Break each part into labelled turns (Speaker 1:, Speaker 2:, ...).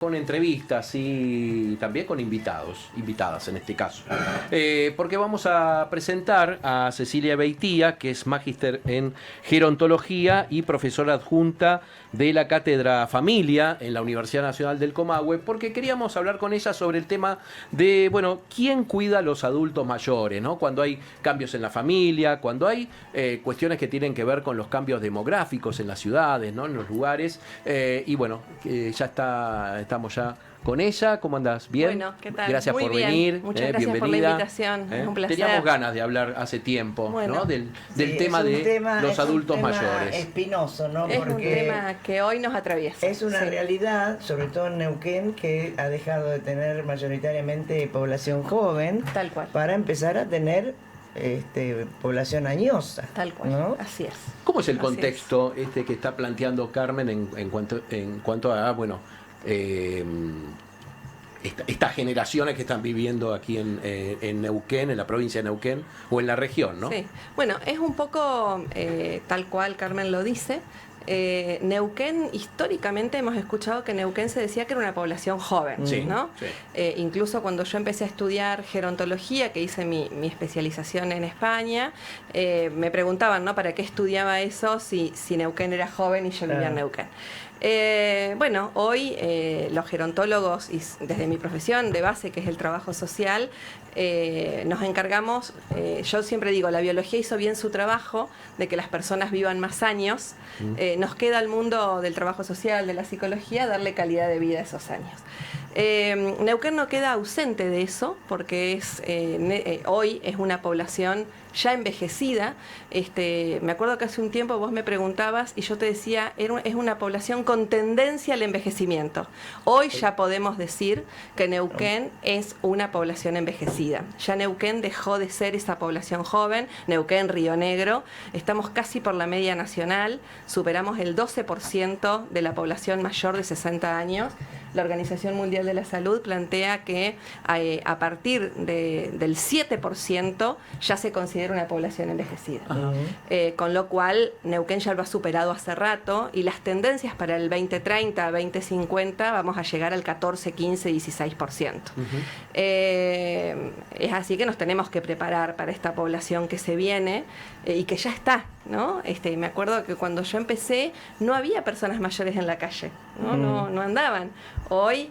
Speaker 1: con entrevistas y también con invitadas en este caso. Porque vamos a presentar a Cecilia Beitía, que es magíster en gerontología y profesora adjunta de la Cátedra Familia en la Universidad Nacional del Comahue, porque queríamos hablar con ella sobre el tema de, bueno, ¿quién cuida a los adultos mayores, ¿no? Cuando hay cambios en la familia, cuando hay cuestiones que tienen que ver con los cambios demográficos en las ciudades, ¿no? En los lugares. Y bueno, estamos ya con ella. ¿Cómo andás? ¿Bien?
Speaker 2: Bueno, ¿qué tal?
Speaker 1: Gracias
Speaker 2: Muy
Speaker 1: por
Speaker 2: bien.
Speaker 1: venir.
Speaker 2: Muchas gracias
Speaker 1: bienvenida.
Speaker 2: por la invitación. Es un placer.
Speaker 1: Teníamos ganas de hablar hace tiempo,
Speaker 2: Bueno.
Speaker 1: ¿no? Del tema de los adultos mayores.
Speaker 3: Es espinoso, ¿no?
Speaker 2: Es
Speaker 3: Porque
Speaker 2: un tema que hoy nos atraviesa.
Speaker 3: es una realidad, sobre todo en Neuquén, que ha dejado de tener mayoritariamente población joven
Speaker 2: Tal cual.
Speaker 3: para empezar a tener población añosa.
Speaker 2: Tal cual.
Speaker 3: ¿No?
Speaker 2: Así es.
Speaker 1: ¿Cómo es el
Speaker 2: Así
Speaker 1: contexto que está planteando Carmen en cuanto a, bueno, estas generaciones que están viviendo aquí en Neuquén, en la provincia de Neuquén o en la región, ¿no?
Speaker 2: Sí. Bueno, es un poco tal cual Carmen lo dice. Neuquén, históricamente hemos escuchado que Neuquén se decía que era una población joven,
Speaker 1: Sí,
Speaker 2: ¿no?
Speaker 1: sí.
Speaker 2: Incluso cuando yo empecé a estudiar gerontología, que hice mi especialización en España, me preguntaban, ¿no? ¿Para qué estudiaba eso si Neuquén era joven y yo vivía en Neuquén? Bueno, hoy los gerontólogos, y desde mi profesión de base, que es el trabajo social, nos encargamos, yo siempre digo, la biología hizo bien su trabajo de que las personas vivan más años. Nos queda al mundo del trabajo social, de la psicología, darle calidad de vida a esos años. Neuquén no queda ausente de eso, porque hoy es una población ya envejecida. Me acuerdo que hace un tiempo vos me preguntabas y yo te decía, es una población con tendencia al envejecimiento. Hoy ya podemos decir que Neuquén es una población envejecida. Ya Neuquén dejó de ser esa población joven. Neuquén, Río Negro, estamos casi por la media nacional, superamos el 12% de la población mayor de 60 años. La Organización Mundial de la Salud plantea que a partir del 7% ya se considera una población envejecida. Con lo cual, Neuquén ya lo ha superado hace rato y las tendencias para el 2030, 2050 vamos a llegar al 14, 15, 16%. Es así que nos tenemos que preparar para esta población que se viene y que ya está, ¿no? Me acuerdo que cuando yo empecé no había personas mayores en la calle, no andaban. Hoy,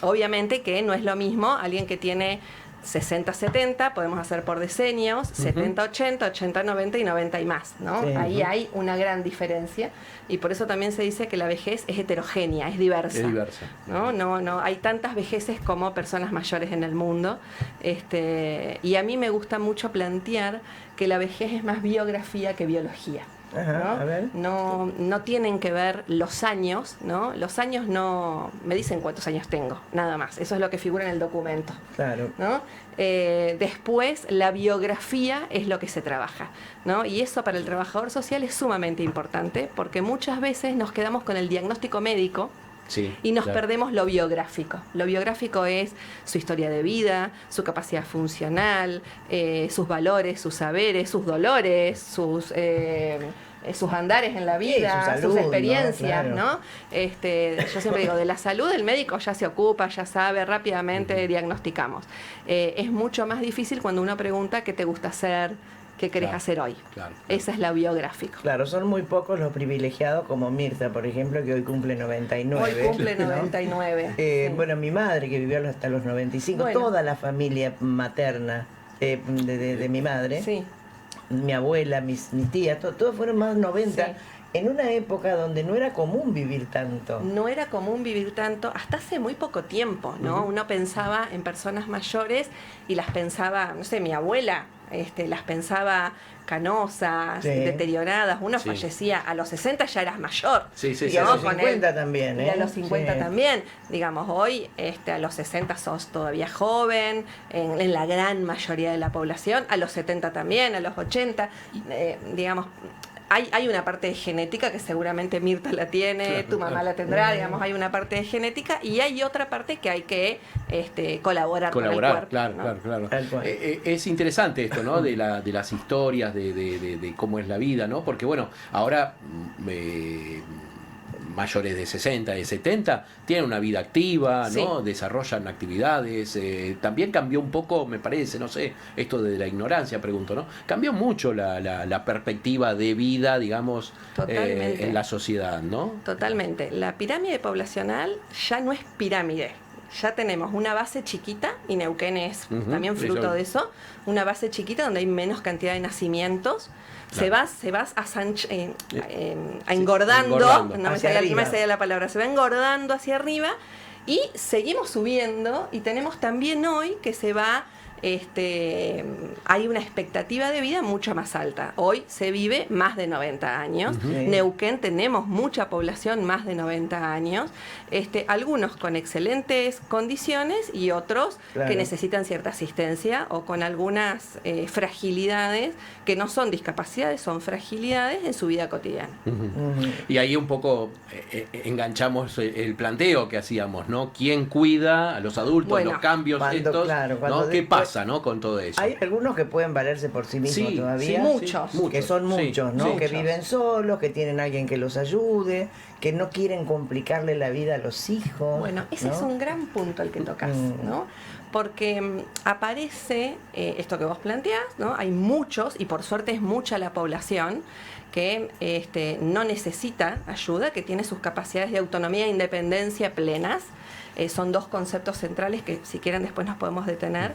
Speaker 2: obviamente que no es lo mismo alguien que tiene 60-70, podemos hacer por decenios, 70-80, 80-90 y 90 y más, ¿no? Sí, ahí hay una gran diferencia y por eso también se dice que la vejez es heterogénea, es diversa. Es diversa. No, hay tantas vejeces como personas mayores en el mundo. Y a mí me gusta mucho plantear que la vejez es más biografía que biología.
Speaker 3: Ajá, a ver.
Speaker 2: No tienen que ver los años, ¿no? Los años no me dicen cuántos años tengo, nada más. Eso es lo que figura en el documento.
Speaker 3: Claro.
Speaker 2: ¿No? Después, la biografía es lo que se trabaja, ¿no? Y eso para el trabajador social es sumamente importante porque muchas veces nos quedamos con el diagnóstico médico. Sí, y nos perdemos lo biográfico. Lo biográfico es su historia de vida, su capacidad funcional, sus valores, sus saberes, sus dolores, sus andares en la vida, salud, sus experiencias, ¿no? Yo siempre digo, de la salud el médico ya se ocupa, ya sabe, rápidamente diagnosticamos. Es mucho más difícil cuando uno pregunta qué te gusta hacer, qué querés hacer hoy. Claro. Esa es la biográfica.
Speaker 3: Claro, son muy pocos los privilegiados como Mirta, por ejemplo, que hoy cumple 99.
Speaker 2: Hoy cumple 99.
Speaker 3: Sí. Bueno, mi madre, que vivió hasta los 95, bueno, toda la familia materna de mi madre, sí, mi abuela, mis tías, todos fueron más de 90. Sí. En una época donde no era común vivir tanto.
Speaker 2: No era común vivir tanto hasta hace muy poco tiempo, ¿no? Uno pensaba en personas mayores y las pensaba, no sé, mi abuela las pensaba canosas, deterioradas. Uno fallecía a los 60, ya eras mayor.
Speaker 3: Y a los 50 también,
Speaker 2: Y a los 50 también. Digamos, hoy a los 60 sos todavía joven, en la gran mayoría de la población, a los 70 también, a los 80, digamos. Hay una parte de genética que seguramente Mirta la tiene, claro, tu mamá la tendrá, digamos, hay una parte de genética y hay otra parte que hay que colaborar con el cuerpo.
Speaker 1: Claro, ¿no? Claro. Es interesante esto, ¿no? De las historias, de cómo es la vida, ¿no? Porque, bueno, ahora mayores de 60, de 70, tienen una vida activa, ¿no?
Speaker 2: Sí.
Speaker 1: Desarrollan actividades. También cambió un poco, me parece, no sé, esto de la ignorancia, pregunto, ¿no? Cambió mucho la perspectiva de vida, digamos, en la sociedad, ¿no?
Speaker 2: Totalmente. La pirámide poblacional ya no es pirámide. Ya tenemos una base chiquita, y Neuquén es también fruto de eso, una base chiquita donde hay menos cantidad de nacimientos. Claro. Se va engordando, no me salía la palabra, se va engordando hacia arriba, y seguimos subiendo, y tenemos también hoy que se va... hay una expectativa de vida mucho más alta. Hoy se vive más de 90 años. Neuquén tenemos mucha población más de 90 años. Algunos con excelentes condiciones y otros que necesitan cierta asistencia o con algunas fragilidades que no son discapacidades, son fragilidades en su vida cotidiana.
Speaker 1: Y ahí un poco enganchamos el planteo que hacíamos, ¿no? ¿Quién cuida a los adultos, los cambios estos? ¿No? ¿Qué pasa, ¿no? Con todo eso.
Speaker 3: Hay algunos que pueden valerse por sí mismos todavía.
Speaker 2: Muchos.
Speaker 3: Que son muchos, ¿no? Que viven solos, que tienen alguien que los ayude, que no quieren complicarle la vida a los hijos.
Speaker 2: Bueno, ese es un gran punto el que tocas, ¿no? Porque aparece esto que vos planteás, ¿no? Hay muchos, y por suerte es mucha la población, que no necesita ayuda, que tiene sus capacidades de autonomía e independencia plenas. Son dos conceptos centrales que, si quieren, después nos podemos detener.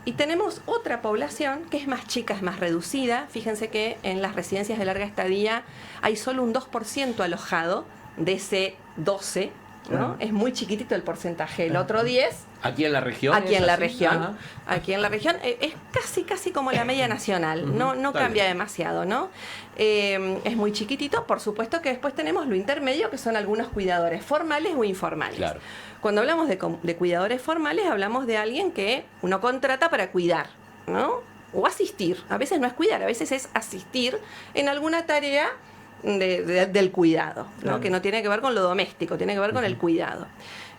Speaker 2: Y tenemos otra población que es más chica, es más reducida. Fíjense que en las residencias de larga estadía hay solo un 2% alojado de ese 12%, ¿no? Es muy chiquitito el porcentaje. El otro 10%...
Speaker 1: ¿Aquí en la región?
Speaker 2: Aquí en la región. Aquí en la región es casi como la media nacional. No cambia demasiado, ¿no? Es muy chiquitito. Por supuesto que después tenemos lo intermedio, que son algunos cuidadores formales o informales. Claro. Cuando hablamos de cuidadores formales, hablamos de alguien que uno contrata para cuidar, ¿no? O asistir. A veces no es cuidar, a veces es asistir en alguna tarea del cuidado, ¿no? Claro. Que no tiene que ver con lo doméstico, tiene que ver con el cuidado.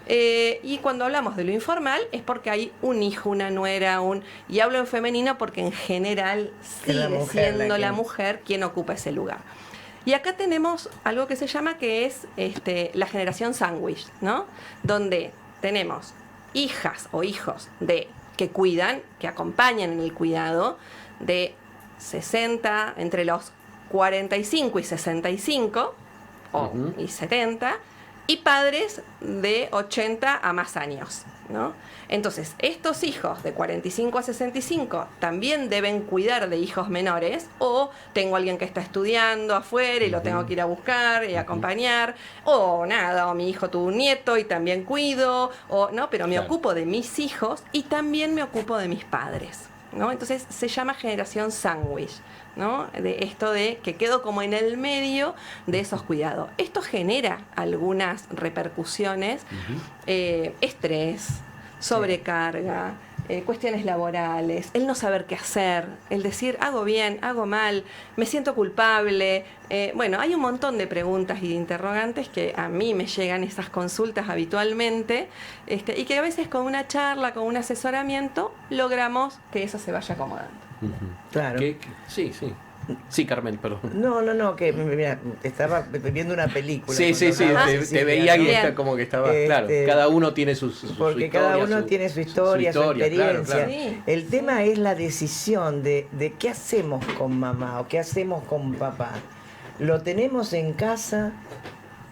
Speaker 2: Y cuando hablamos de lo informal es porque hay un hijo, una nuera, y hablo en femenino porque en general sigue siendo la mujer quien ocupa ese lugar. Y acá tenemos algo que se llama que es la generación sándwich, ¿no? Donde tenemos hijas o hijos que cuidan, que acompañan en el cuidado, de 60, entre los 45 y 65 y 70, y padres de 80 a más años, ¿no? Entonces, estos hijos de 45 a 65 también deben cuidar de hijos menores, o tengo alguien que está estudiando afuera y lo tengo que ir a buscar y acompañar, o mi hijo tuvo un nieto y también cuido, pero me ocupo de mis hijos y también me ocupo de mis padres, ¿no? Entonces se llama generación sándwich, ¿no? De esto de que quedo como en el medio de esos cuidados. Esto genera algunas repercusiones, estrés, sobrecarga, cuestiones laborales, el no saber qué hacer, el decir hago bien, hago mal, me siento culpable. Hay un montón de preguntas y de interrogantes que a mí me llegan esas consultas habitualmente, y que a veces con una charla, con un asesoramiento, logramos que eso se vaya acomodando.
Speaker 3: Claro.
Speaker 1: Sí. Sí, Carmen, perdón.
Speaker 3: No, que mira, estaba viendo una película.
Speaker 1: Sí, te veía y como que estaba, claro, cada uno tiene su
Speaker 3: porque
Speaker 1: historia,
Speaker 3: cada uno tiene su historia, su experiencia.
Speaker 1: Claro.
Speaker 2: Sí.
Speaker 3: El tema es la decisión de qué hacemos con mamá o qué hacemos con papá. ¿Lo tenemos en casa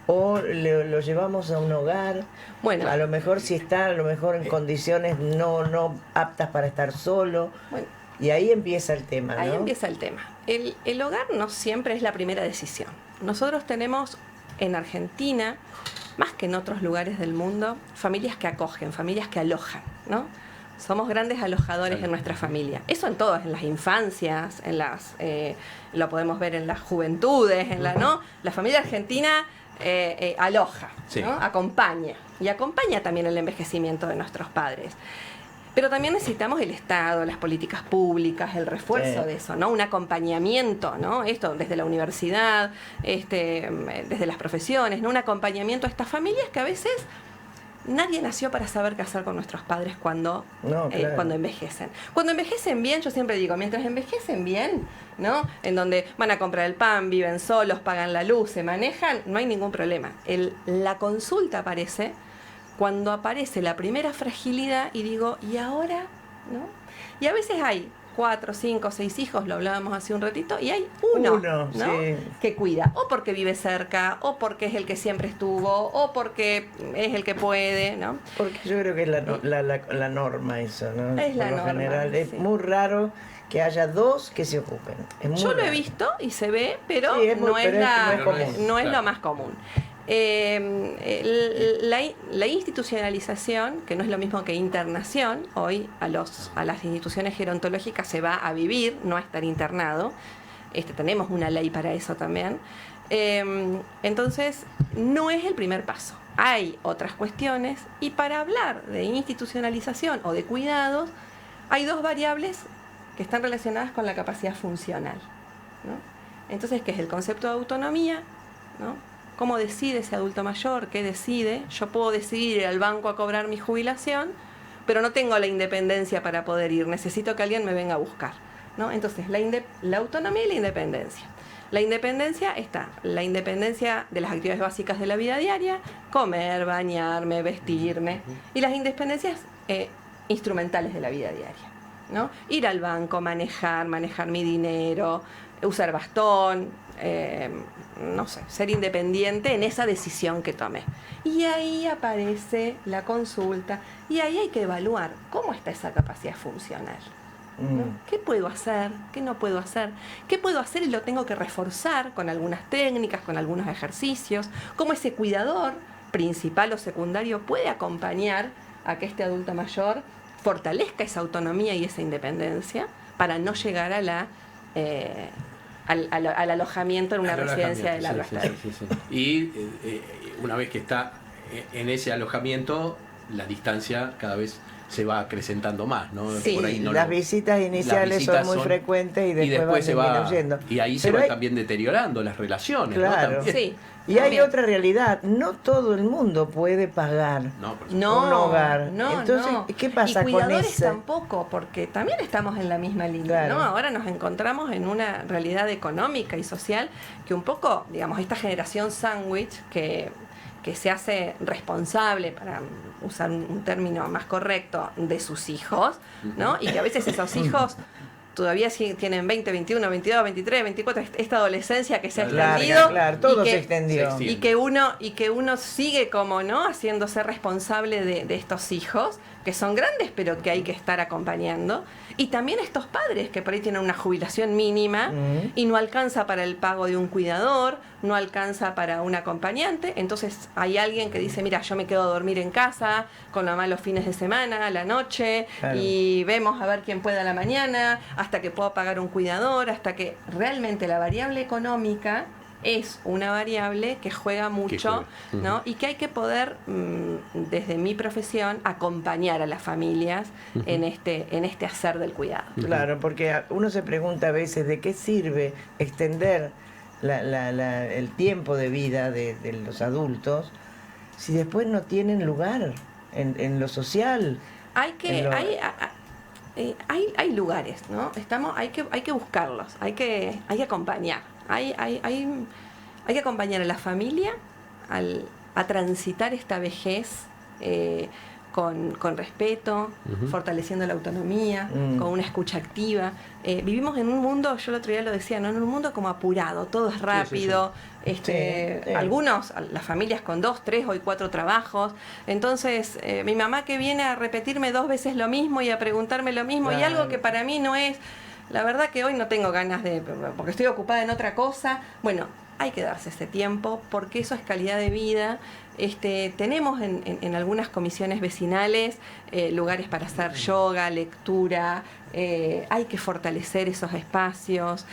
Speaker 3: o lo llevamos a un hogar? Bueno, a lo mejor si está, a lo mejor en condiciones no aptas para estar solo. Bueno. Y ahí empieza el tema, ¿no?
Speaker 2: Ahí empieza el tema. El hogar no siempre es la primera decisión. Nosotros tenemos en Argentina, más que en otros lugares del mundo, familias que acogen, familias que alojan, ¿no? Somos grandes alojadores en nuestra familia. Eso en todas, en las infancias, lo podemos ver en las juventudes, ¿no? La familia argentina aloja, ¿no? Acompaña. Y acompaña también el envejecimiento de nuestros padres. Pero también necesitamos el Estado, las políticas públicas, el refuerzo de eso, ¿no? Un acompañamiento, ¿no? Esto desde la universidad, desde las profesiones, ¿no? Un acompañamiento a estas familias que a veces nadie nació para saber qué hacer con nuestros padres cuando
Speaker 3: claro.
Speaker 2: Cuando envejecen. Cuando envejecen bien, yo siempre digo, mientras envejecen bien, ¿no? En donde van a comprar el pan, viven solos, pagan la luz, se manejan, no hay ningún problema. La consulta aparece cuando aparece la primera fragilidad y digo, ¿y ahora? ¿No? Y a veces hay 4, 5, 6 hijos, lo hablábamos hace un ratito, y hay uno ¿no?
Speaker 3: Sí.
Speaker 2: que cuida, o porque vive cerca, o porque es el que siempre estuvo, o porque es el que puede, ¿no?
Speaker 3: Porque yo creo que es la norma eso, ¿no?
Speaker 2: Es la norma,
Speaker 3: general,
Speaker 2: sí.
Speaker 3: es muy raro que haya dos que se ocupen.
Speaker 2: Yo lo he visto y se ve, pero
Speaker 3: sí,
Speaker 2: no es
Speaker 1: claro.
Speaker 2: lo más común. La institucionalización, que no es lo mismo que internación, hoy a las instituciones gerontológicas se va a vivir, no a estar internado. Tenemos una ley para eso también. Entonces, no es el primer paso. Hay otras cuestiones, y para hablar de institucionalización o de cuidados, hay dos variables que están relacionadas con la capacidad funcional, ¿no? Entonces, ¿qué es el concepto de autonomía? ¿No? ¿Cómo decide ese adulto mayor? ¿Qué decide? Yo puedo decidir ir al banco a cobrar mi jubilación, pero no tengo la independencia para poder ir. Necesito que alguien me venga a buscar, ¿no? Entonces, la autonomía y la independencia. La independencia está, la independencia de las actividades básicas de la vida diaria, comer, bañarme, vestirme, y las independencias instrumentales de la vida diaria, ¿no? Ir al banco, manejar mi dinero, usar bastón, no sé, ser independiente en esa decisión que tomé. Y ahí aparece la consulta, y ahí hay que evaluar cómo está esa capacidad funcional, ¿no? ¿Qué puedo hacer? ¿Qué no puedo hacer? ¿Qué puedo hacer y lo tengo que reforzar con algunas técnicas, con algunos ejercicios? ¿Cómo ese cuidador, principal o secundario, puede acompañar a que este adulto mayor fortalezca esa autonomía y esa independencia para no llegar a al alojamiento en una residencia de larga estancia?
Speaker 1: Sí. Y una vez que está en ese alojamiento, la distancia cada vez se va acrecentando más, ¿no?
Speaker 2: Sí.
Speaker 1: Por ahí
Speaker 3: Las visitas iniciales son muy frecuentes y después
Speaker 1: se
Speaker 3: van
Speaker 1: va
Speaker 3: disminuyendo.
Speaker 1: y ahí se va también deteriorando las relaciones,
Speaker 3: claro,
Speaker 1: ¿no? También.
Speaker 2: Sí.
Speaker 3: Y hay otra realidad, no todo el mundo puede pagar un hogar. Entonces, ¿qué pasa con eso? Y
Speaker 2: cuidadores tampoco, porque también estamos en la misma línea,
Speaker 3: claro,
Speaker 2: ¿no? Ahora nos encontramos en una realidad económica y social que un poco, digamos, esta generación sándwich que se hace responsable, para usar un término más correcto, de sus hijos, ¿no? Y que a veces esos hijos todavía tienen 20, 21, 22, 23, 24, esta adolescencia que se ha extendido.
Speaker 3: Claro, todo se extendió.
Speaker 2: Y que uno sigue como, ¿no? Haciéndose responsable de estos hijos, que son grandes, pero que hay que estar acompañando. Y también estos padres que por ahí tienen una jubilación mínima y no alcanza para el pago de un cuidador, no alcanza para un acompañante. Entonces hay alguien que dice, mira, yo me quedo a dormir en casa con la mamá los fines de semana, a la noche, y vemos a ver quién puede a la mañana, hasta que puedo pagar un cuidador, hasta que realmente la variable económica es una variable que juega mucho, ¿no? Y que hay que poder, desde mi profesión, acompañar a las familias en este hacer del cuidado.
Speaker 3: Claro, porque uno se pregunta a veces de qué sirve extender el tiempo de vida de los adultos si después no tienen lugar en lo social.
Speaker 2: Hay lugares, ¿no? Hay que buscarlos, hay que acompañar. Hay que acompañar a la familia a transitar esta vejez con respeto, fortaleciendo la autonomía, con una escucha activa. Vivimos en un mundo, yo el otro día lo decía, ¿no? En un mundo como apurado, todo es rápido. Algunos, las familias con 2, 3 o 4 trabajos. Entonces, mi mamá que viene a repetirme 2 veces lo mismo y a preguntarme lo mismo, y algo que para mí no es... La verdad que hoy no tengo ganas porque estoy ocupada en otra cosa. Bueno, hay que darse ese tiempo, porque eso es calidad de vida. Tenemos en algunas comisiones vecinales lugares para hacer yoga, lectura. Hay que fortalecer esos espacios.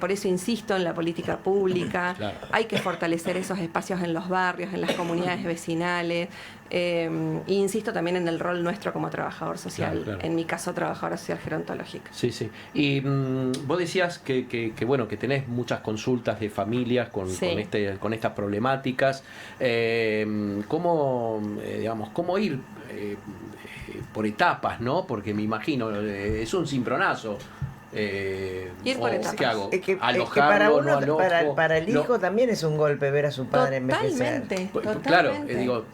Speaker 2: Por eso insisto en la política pública.
Speaker 1: Claro.
Speaker 2: Hay que fortalecer esos espacios en los barrios, en las comunidades vecinales. E insisto también en el rol nuestro como trabajador social, claro. En mi caso trabajadora social gerontológica.
Speaker 1: Sí. Y vos decías que tenés muchas consultas de familias con estas problemáticas. digamos, cómo ir por etapas, ¿no? Porque me imagino, es un cimbronazo.
Speaker 2: Ir por etapas.
Speaker 1: ¿Qué hago?
Speaker 3: Es que
Speaker 1: ¿Alojarlo,
Speaker 3: para
Speaker 1: no alojo?
Speaker 3: para el hijo también es un golpe ver a su padre envejecer.
Speaker 1: Claro, digo,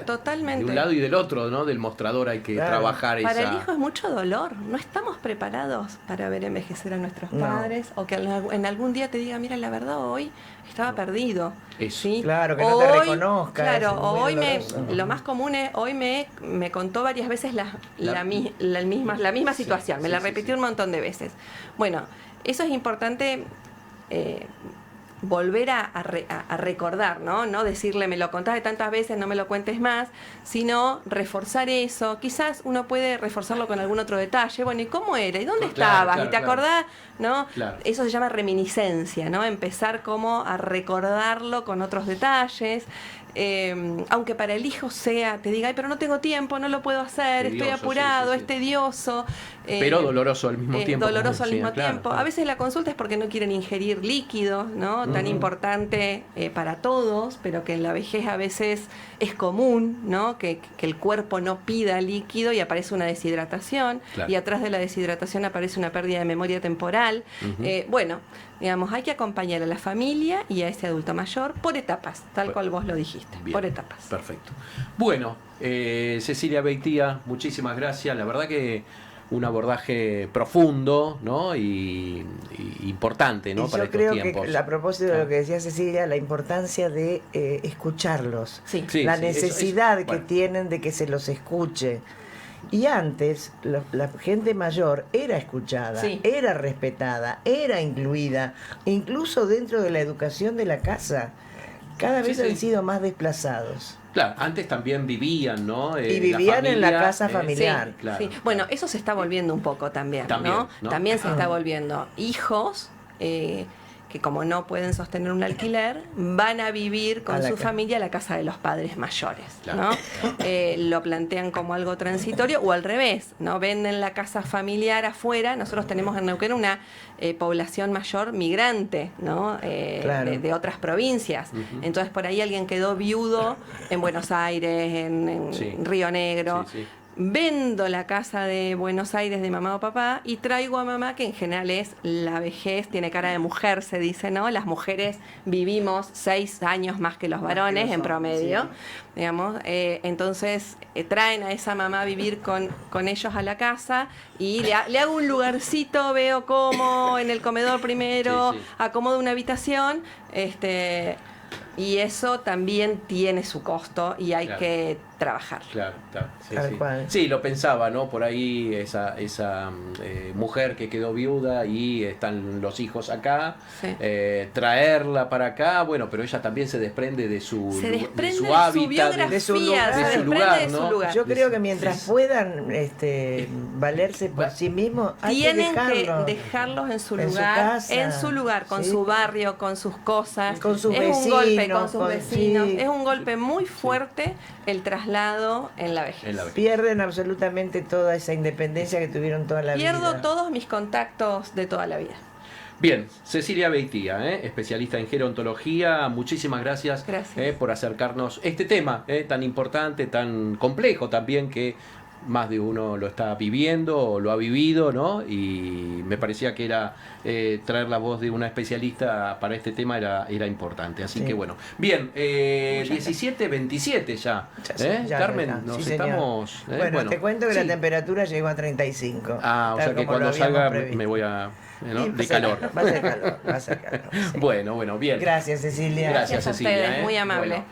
Speaker 2: Totalmente.
Speaker 1: de un lado y del otro, ¿no? Del mostrador hay que trabajar
Speaker 2: Para
Speaker 1: esa...
Speaker 2: el hijo es mucho dolor. No estamos preparados para ver envejecer a nuestros padres o que en algún día te diga, mira, la verdad hoy estaba perdido. ¿sí?
Speaker 3: Claro, que no te reconozca.
Speaker 2: Claro, hoy lo más común es, hoy me contó varias veces la misma situación, me la repitió un montón de veces. Bueno, eso es importante volver a recordar, ¿no? No decirle, me lo contaste tantas veces, no me lo cuentes más, sino reforzar eso. Quizás uno puede reforzarlo con algún otro detalle. Bueno, ¿y cómo era? ¿Y dónde estabas? ¿Y te acordás? ¿No? Claro. Eso se llama reminiscencia, ¿no? Empezar como a recordarlo con otros detalles. Aunque para el hijo sea, te diga, ay, pero no tengo tiempo, no lo puedo hacer, tedioso, estoy apurado, es tedioso.
Speaker 1: Pero doloroso al mismo tiempo.
Speaker 2: Doloroso al mismo tiempo. Claro. A veces la consulta es porque no quieren ingerir líquidos, ¿no? Tan importante para todos, pero que en la vejez a veces es común, ¿no? Que el cuerpo no pida líquido y aparece una deshidratación, y atrás de la deshidratación aparece una pérdida de memoria temporal. Bueno, digamos, hay que acompañar a la familia y a ese adulto mayor por etapas, tal cual vos lo dijiste, bien, por etapas.
Speaker 1: Perfecto. Bueno, Cecilia Beitía, muchísimas gracias. La verdad que un abordaje profundo, ¿no? y importante, ¿no? Para estos tiempos.
Speaker 3: Yo creo que, a propósito de lo que decía Cecilia, la importancia de escucharlos, la necesidad que tienen de que se los escuche. Y antes, la gente mayor era escuchada, era respetada, era incluida, incluso dentro de la educación de la casa. Cada vez han sido más desplazados.
Speaker 1: Claro, antes también vivían, ¿no?
Speaker 3: Y vivían en la casa familiar.
Speaker 2: Claro. Bueno, eso se está volviendo un poco también, ¿no? También se está volviendo. Hijos que como no pueden sostener un alquiler, van a vivir con su familia a la casa de los padres mayores, ¿no? Lo plantean como algo transitorio o al revés, ¿no? Venden la casa familiar afuera. Nosotros tenemos en Neuquén una población mayor migrante, ¿no? De otras provincias. Entonces por ahí alguien quedó viudo en Buenos Aires, en Río Negro. Vendo la casa de Buenos Aires de mamá o papá y traigo a mamá, que en general es la vejez, tiene cara de mujer, se dice, ¿no? Las mujeres vivimos 6 años más que los varones en promedio, digamos. Entonces traen a esa mamá a vivir con ellos a la casa y le hago un lugarcito, veo cómo en el comedor primero acomodo una habitación, y eso también tiene su costo y hay que trabajar.
Speaker 1: Claro. Sí, lo pensaba, ¿no? Por ahí esa mujer que quedó viuda y están los hijos acá, traerla para acá, bueno, pero ella también se desprende de su hábitat,
Speaker 3: de su lugar, Yo creo que mientras puedan valerse por sí mismos,
Speaker 2: tienen que dejarlos en su lugar, con su barrio, con sus cosas,
Speaker 3: con sus
Speaker 2: vecinos, con sus vecinos. Es un golpe muy fuerte el traslado en la vejez.
Speaker 3: Pierden absolutamente toda esa independencia que tuvieron toda la vida.
Speaker 2: Pierdo todos mis contactos de toda la vida.
Speaker 1: Bien, Cecilia Beitía, especialista en gerontología, muchísimas gracias. Por acercarnos este tema tan importante, tan complejo también, que más de uno lo está viviendo o lo ha vivido, ¿no? Y me parecía que era traer la voz de una especialista para este tema era importante. Así que bueno. Bien, 17:27 ya. Carmen, nos estamos...
Speaker 3: Bueno, te cuento que la temperatura llegó a 35.
Speaker 1: O sea que cuando salga me voy a... de calor.
Speaker 3: Va a ser calor.
Speaker 1: Bueno, bien.
Speaker 3: Gracias, Cecilia.
Speaker 1: Gracias, Cecilia.
Speaker 2: Muy amable.
Speaker 1: Bueno.